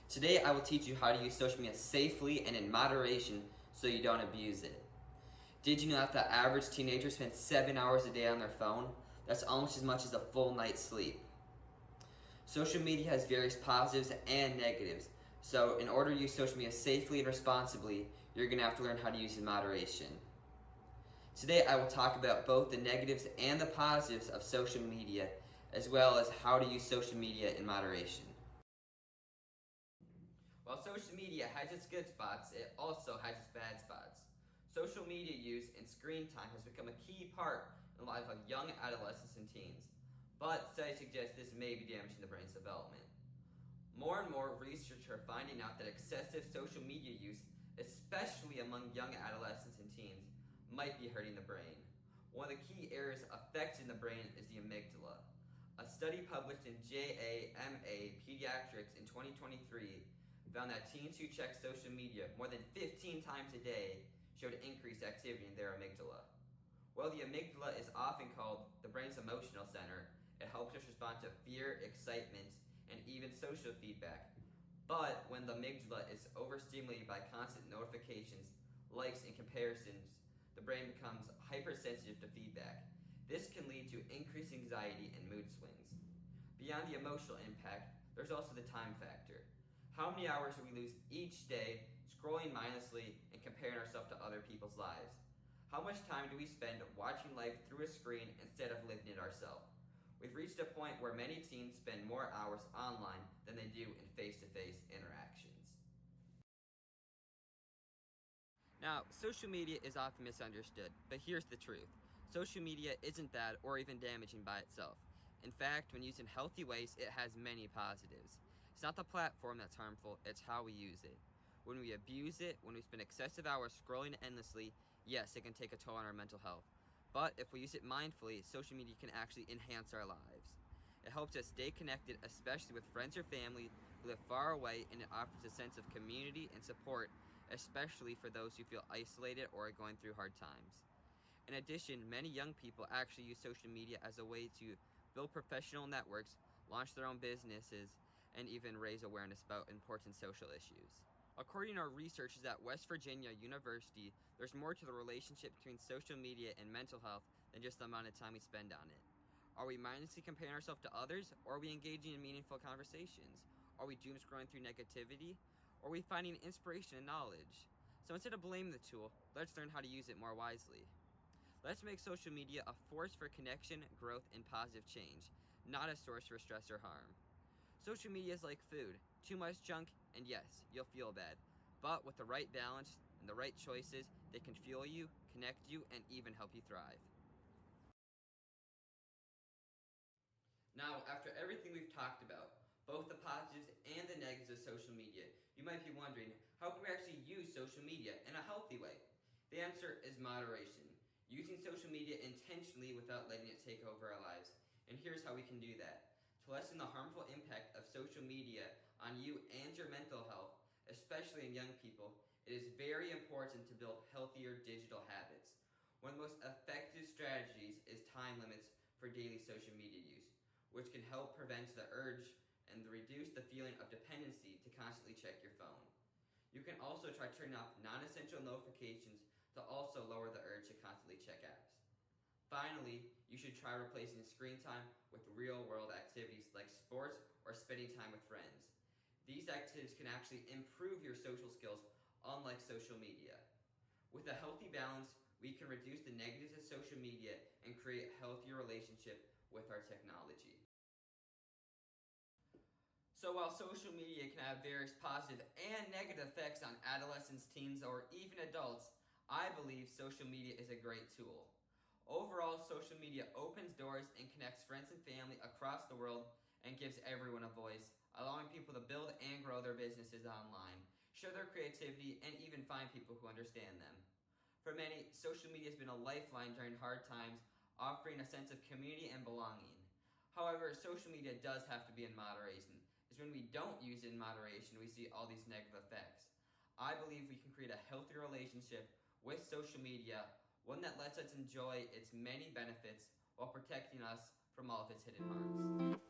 Today I will teach you how to use social media safely and in moderation so you don't abuse it. Did you know that the average teenager spends 7 hours a day on their phone? That's almost as much as a full night's sleep. Social media has various positives and negatives, so in order to use social media safely and responsibly, you're going to have to learn how to use it in moderation. Today I will talk about both the negatives and the positives of social media, as well as how to use social media in moderation. While social media has its good spots, it also has its bad spots. Social media use and screen time has become a key part in the life of young adolescents and teens, but studies suggest this may be damaging the brain's development. More and more research are finding out that excessive social media use, especially among young adolescents and teens, might be hurting the brain. One of the key areas affecting the brain is the amygdala. A study published in JAMA Pediatrics in 2023 found that teens who checked social media more than 15 times a day showed increased activity in their amygdala. While the amygdala is often called the brain's emotional center, it helps us respond to fear, excitement, and even social feedback. But when the amygdala is overstimulated by constant notifications, likes, and comparisons, the brain becomes hypersensitive to feedback. This can lead to increased anxiety and mood swings. Beyond the emotional impact, there's also the time factor. How many hours do we lose each day scrolling mindlessly and comparing ourselves to other people's lives? How much time do we spend watching life through a screen instead of living it ourselves? We've reached a point where many teens spend more hours online than they do in face-to-face interactions. Now, social media is often misunderstood, but here's the truth. Social media isn't bad or even damaging by itself. In fact, when used in healthy ways, it has many positives. It's not the platform that's harmful, it's how we use it. When we abuse it, when we spend excessive hours scrolling endlessly, yes, it can take a toll on our mental health. But if we use it mindfully, social media can actually enhance our lives. It helps us stay connected, especially with friends or family who live far away, and it offers a sense of community and support, especially for those who feel isolated or are going through hard times. In addition, many young people actually use social media as a way to build professional networks, launch their own businesses, and even raise awareness about important social issues. According to our researchers at West Virginia University, there's more to the relationship between social media and mental health than just the amount of time we spend on it. Are we mindlessly comparing ourselves to others, or are we engaging in meaningful conversations? Are we doom scrolling through negativity, or are we finding inspiration and knowledge? So instead of blaming the tool, let's learn how to use it more wisely. Let's make social media a force for connection, growth, and positive change, not a source for stress or harm. Social media is like food. Too much junk, and yes, you'll feel bad. But with the right balance and the right choices, they can fuel you, connect you, and even help you thrive. Now, after everything we've talked about, both the positives and the negatives of social media, you might be wondering, how can we actually use social media in a healthy way? The answer is moderation. Using social media intentionally without letting it take over our lives. And here's how we can do that. To lessen the harmful impact of social media on you and your mental health, especially in young people, it is very important to build healthier digital habits. One of the most effective strategies is time limits for daily social media use, which can help prevent the urge and reduce the feeling of dependency to constantly check your phone. You can also try turning off non-essential notifications to also lower the urge to constantly check apps. Finally, you should try replacing screen time with real-world activities like sports or spending time with friends. These activities can actually improve your social skills, unlike social media. With a healthy balance, we can reduce the negatives of social media and create a healthier relationship with our technology. So while social media can have various positive and negative effects on adolescents, teens, or even adults, I believe social media is a great tool. Overall, social media opens doors and connects friends and family across the world and gives everyone a voice, allowing people to build and grow their businesses online, share their creativity, and even find people who understand them. For many, social media has been a lifeline during hard times, offering a sense of community and belonging. However, social media does have to be in moderation. It's when we don't use it in moderation we see all these negative effects. I believe we can create a healthier relationship with social media, one that lets us enjoy its many benefits while protecting us from all of its hidden harms.